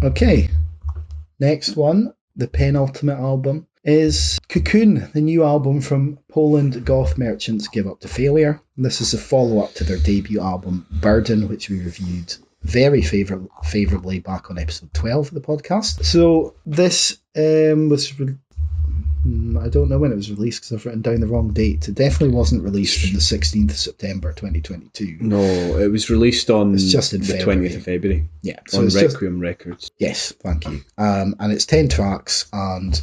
Okay, next one, the penultimate album, is Cocoon, the new album from Poland goth merchants Give Up to Failure. This is a follow-up to their debut album, Burden, which we reviewed very favourably back on episode 12 of the podcast. So this I don't know when it was released because I've written down the wrong date. It definitely wasn't released on the 16th of September 2022. No, it was released on the 20th of February. Yeah, so on Requiem Records. Yes, thank you. And it's 10 tracks and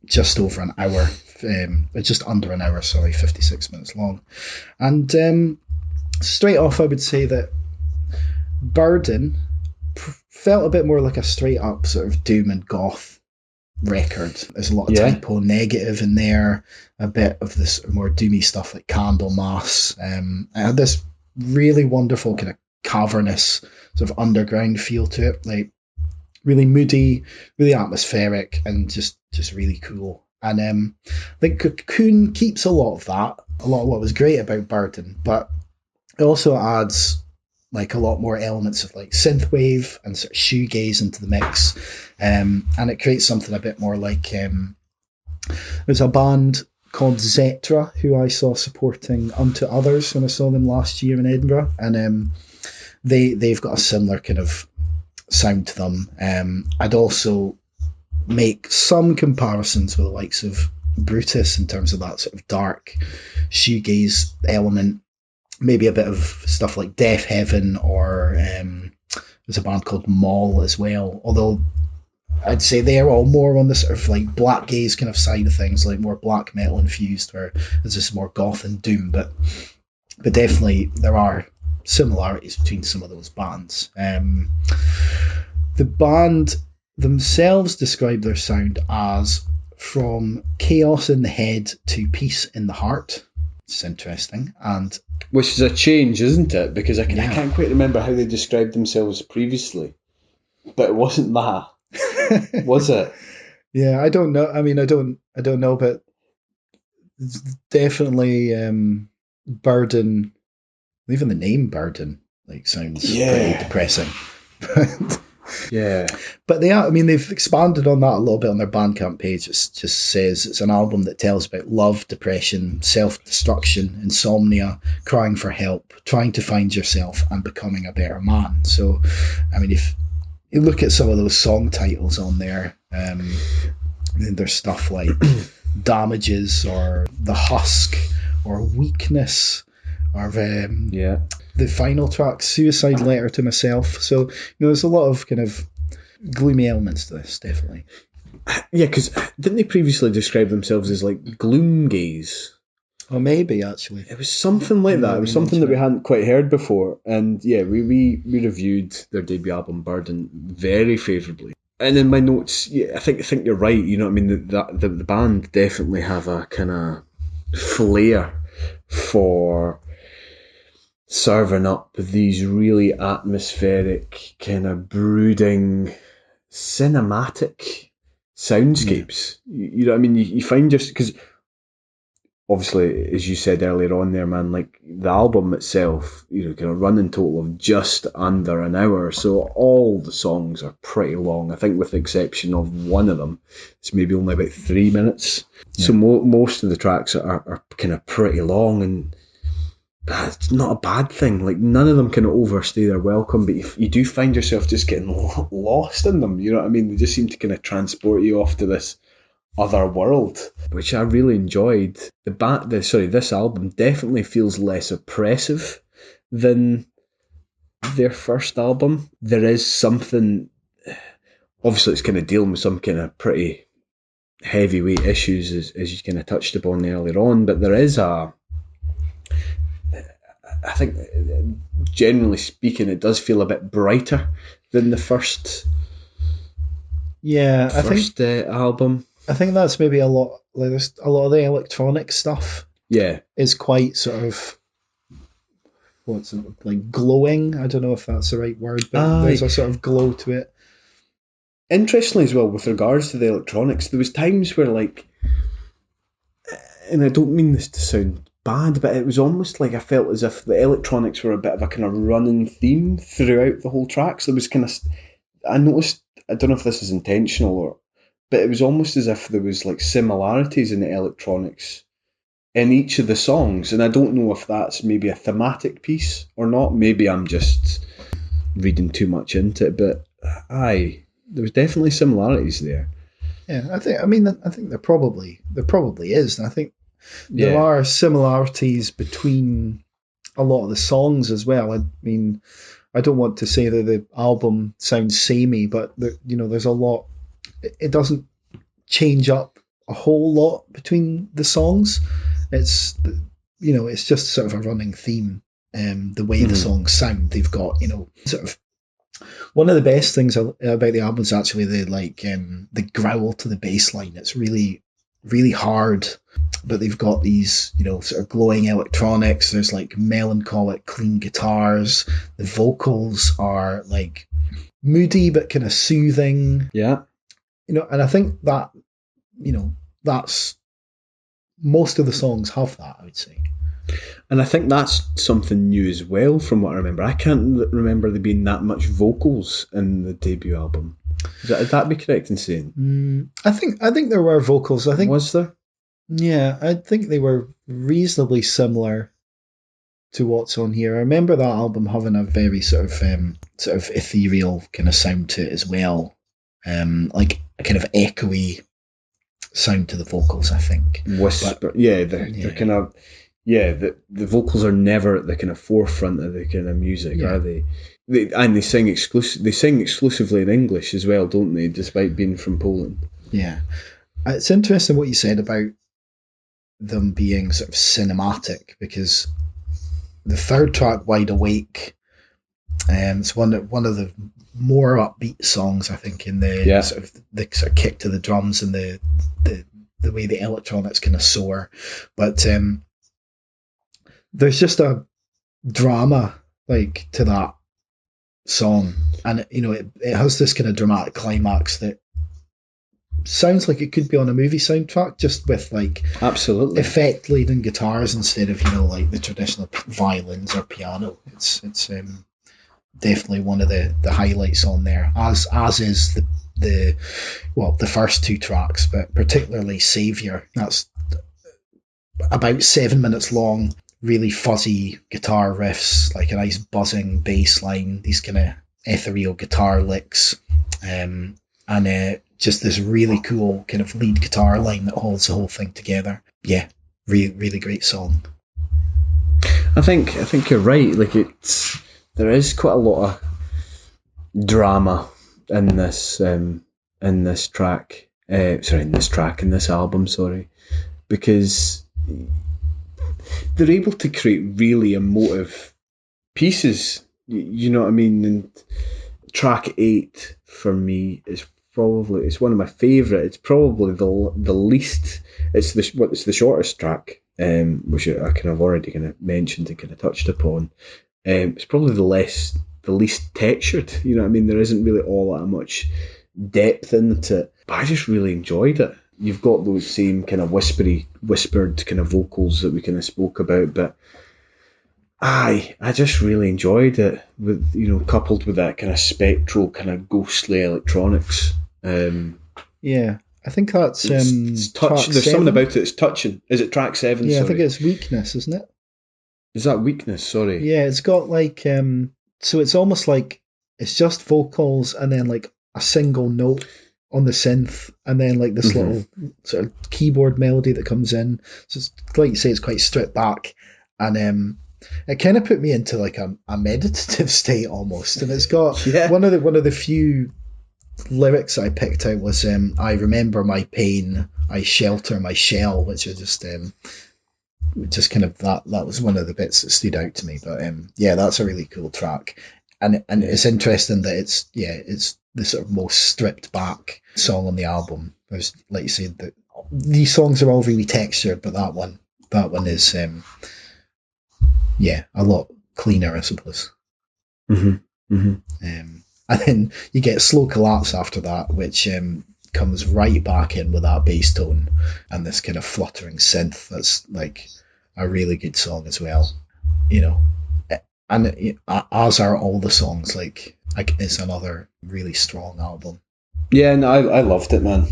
just over an hour, just under an hour, 56 minutes long. And straight off, I would say that Burden felt a bit more like a straight up sort of doom and goth record. There's a lot of typo negative in there, a bit of this more doomy stuff like Candlemas. It had this really wonderful kind of cavernous sort of underground feel to it, like really moody, really atmospheric, and just really cool. And I think Cocoon keeps a lot of that, a lot of what was great about Burden, but it also adds like a lot more elements of like synthwave and sort of shoegaze into the mix, and it creates something a bit more like there's a band called Zetra who I saw supporting Unto Others when I saw them last year in Edinburgh, and they've got a similar kind of sound to them. I'd also make some comparisons with the likes of Brutus in terms of that sort of dark shoegaze element. Maybe a bit of stuff like Death Heaven, or there's a band called Maul as well. Although I'd say they're all more on the sort of like black gaze kind of side of things, like more black metal infused, where there's this more goth and doom. But definitely there are similarities between some of those bands. The band themselves describe their sound as from chaos in the head to peace in the heart. It's interesting, and which is a change, isn't it? Because I can't quite remember how they described themselves previously, but it wasn't that, was it? Yeah, I don't know. I mean, I don't know, but it's definitely Burden. Even the name Burden like sounds pretty depressing. Yeah, but they've expanded on that a little bit on their Bandcamp page. It just says it's an album that tells about love, depression, self-destruction, insomnia, crying for help, trying to find yourself, and becoming a better man. So, I mean, if you look at some of those song titles on there, there's stuff like Damages, or The Husk, or Weakness, or the final track, Suicide Letter to Myself. So, there's a lot of kind of gloomy elements to this, definitely. Yeah, because didn't they previously describe themselves as like gloom gaze? Or maybe, actually. It was something like that. It was something that we hadn't quite heard before. And yeah, we reviewed their debut album, Burden, very favourably. And in my notes, I think you're right. You know what I mean? The band definitely have a kind of flair for serving up these really atmospheric, kind of brooding, cinematic soundscapes. You know what I mean? You find just because obviously, as you said earlier on there, man, like the album itself, kind of running total of just under an hour. So all the songs are pretty long. I think with the exception of one of them, it's maybe only about 3 minutes. Yeah. So most of the tracks are kind of pretty long, and it's not a bad thing. Like none of them kind of overstay their welcome, but you do find yourself just getting lost in them. You know what I mean? They just seem to kind of transport you off to this other world, which I really enjoyed. This album definitely feels less oppressive than their first album. There is something, obviously it's kind of dealing with some kind of pretty heavyweight issues as you kind of touched upon earlier on, but there is I think generally speaking it does feel a bit brighter than the first album. I think that's maybe a lot. Like there's a lot of the electronic stuff. Yeah, is quite sort of like glowing. I don't know if that's the right word, but there's a sort of glow to it. Interestingly, as well, with regards to the electronics, there was times where like, and I don't mean this to sound bad, but it was almost like I felt as if the electronics were a bit of a kind of running theme throughout the whole tracks. There was kind of, I noticed I don't know if this is intentional but it was almost as if there was like similarities in the electronics in each of the songs, and I don't know if that's maybe a thematic piece or not. Maybe I'm just reading too much into it, but there's definitely similarities there. Yeah, I think there probably is, and I think there are similarities between a lot of the songs as well. I mean, I don't want to say that the album sounds samey, but there's a lot. It doesn't change up a whole lot between the songs. It's it's just sort of a running theme. The way the songs sound, they've got sort of one of the best things about the album is actually the growl to the bass line. It's really really hard, but they've got these sort of glowing electronics. There's like melancholic clean guitars. The vocals are like moody but kind of soothing. Yeah. And I think that that's most of the songs have that, I would say. And I think that's something new as well from what I remember. I can't remember there being that much vocals in the debut album. Would that be correct in saying? I think there were vocals. I think was there? Yeah, I think they were reasonably similar to what's on here. I remember that album having a very sort of ethereal kind of sound to it as well, like a kind of echoey sound to the vocals. I think whisper. They're kind of. Yeah, the vocals are never at the kind of forefront of the kind of music, are they? And they sing exclusively in English as well, don't they? Despite being from Poland. Yeah, it's interesting what you said about them being sort of cinematic, because the third track, "Wide Awake," it's one of the more upbeat songs, I think, in the sort of kick to the drums and the way the electronics kind of soar, but there's just a drama like to that song, and it has this kind of dramatic climax that sounds like it could be on a movie soundtrack, just with like absolutely effect laden guitars instead of like the traditional violins or piano. It's definitely one of the highlights on there, as is the first two tracks, but particularly Savior. That's about 7 minutes long. Really fuzzy guitar riffs, like a nice buzzing bass line, these kind of ethereal guitar licks, and just this really cool kind of lead guitar line that holds the whole thing together. Yeah, really great song. I think you're right. Like there is quite a lot of drama in this track. In this album. Sorry, because they're able to create really emotive pieces. You know what I mean? And track 8 for me is it's one of my favourite. It's probably the least. It's the shortest track, which I kind of already kind of mentioned and kind of touched upon. It's probably the least textured. You know what I mean? There isn't really all that much depth into it, but I just really enjoyed it. You've got those same kind of whispered kind of vocals that we kind of spoke about, but I just really enjoyed it, with coupled with that kind of spectral, kind of ghostly electronics. Yeah, I think that's it's touch. There's 7. Something about it. It's touching. Is it track 7? Yeah, sorry? I think it's Weakness, isn't it? Is that Weakness? Sorry. Yeah, it's got like so it's almost like it's just vocals and then like a single note on the synth, and then like this little sort of keyboard melody that comes in. So it's, like you say, it's quite stripped back, and it kind of put me into like a meditative state almost. And it's got one of the few lyrics I picked out was "I remember my pain, I shelter my shell," which is just kind of that was one of the bits that stood out to me. But that's a really cool track, and it's interesting that it's the sort of most stripped back song on the album. There's, like you said, these songs are all really textured, but that one is a lot cleaner, I suppose. And then you get Slow Collapse after that, which comes right back in with that bass tone and this kind of fluttering synth. That's like a really good song as well, and as are all the songs. Like it's another really strong album. Yeah, no, I loved it, man.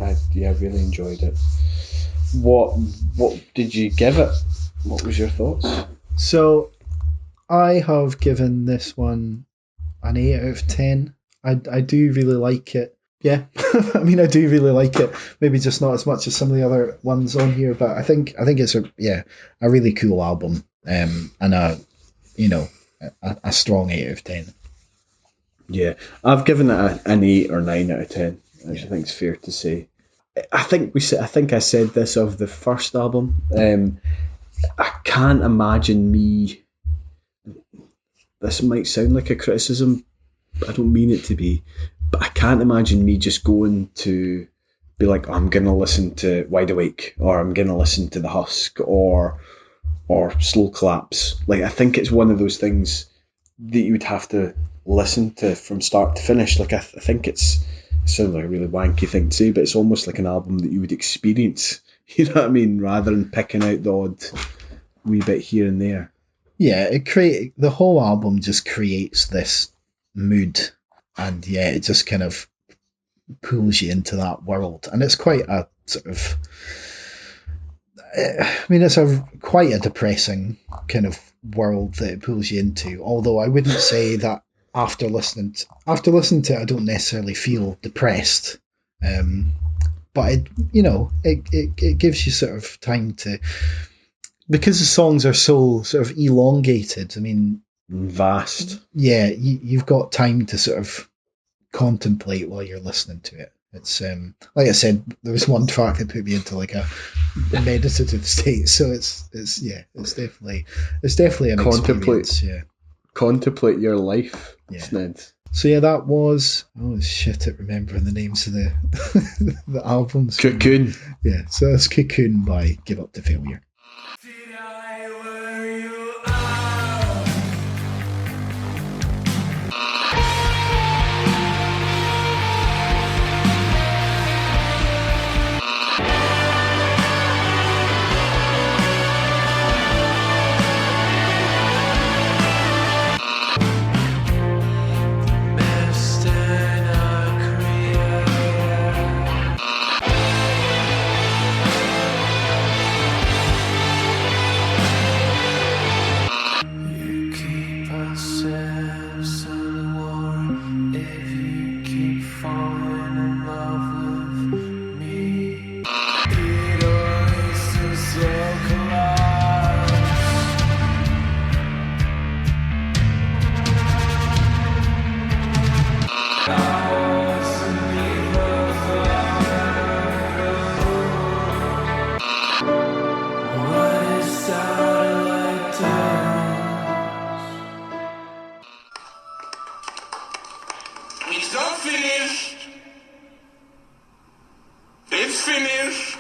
I really enjoyed it. What did you give it? What was your thoughts? So I have given this one an 8 out of 10. I do really like it. Yeah, I mean, I do really like it. Maybe just not as much as some of the other ones on here, but I think it's a really cool album, and a strong 8 out of 10. Yeah, I've given it an 8 or 9 out of 10, which I think is fair to say. I think I said this of the first album. I can't imagine me. This might sound like a criticism, but I don't mean it to be. But I can't imagine me just going to be like, oh, I'm gonna listen to Wide Awake, or I'm gonna listen to The Husk, or Slow Collapse. Like, I think it's one of those things that you would have to listen to from start to finish. Like, I think it sounds like a really wanky thing to say, but it's almost like an album that you would experience. You know what I mean? Rather than picking out the odd wee bit here and there. Yeah, the whole album just creates this mood, and yeah, it just kind of pulls you into that world, and it's quite a sort of. I mean, it's quite a depressing kind of world that it pulls you into. Although I wouldn't say that after listening to it, I don't necessarily feel depressed. But it gives you sort of time to, because the songs are so sort of elongated. I mean, Vast. Yeah, you've got time to sort of contemplate while you're listening to it. It's like I said, there was one track that put me into like a meditative state. So it's definitely an experience. Yeah, contemplate your life, yeah. Sned. So yeah, that was shit at remembering the names of the the albums. Cocoon. Yeah, so that's Cocoon by Give Up to Failure. It's not finished. It's finished.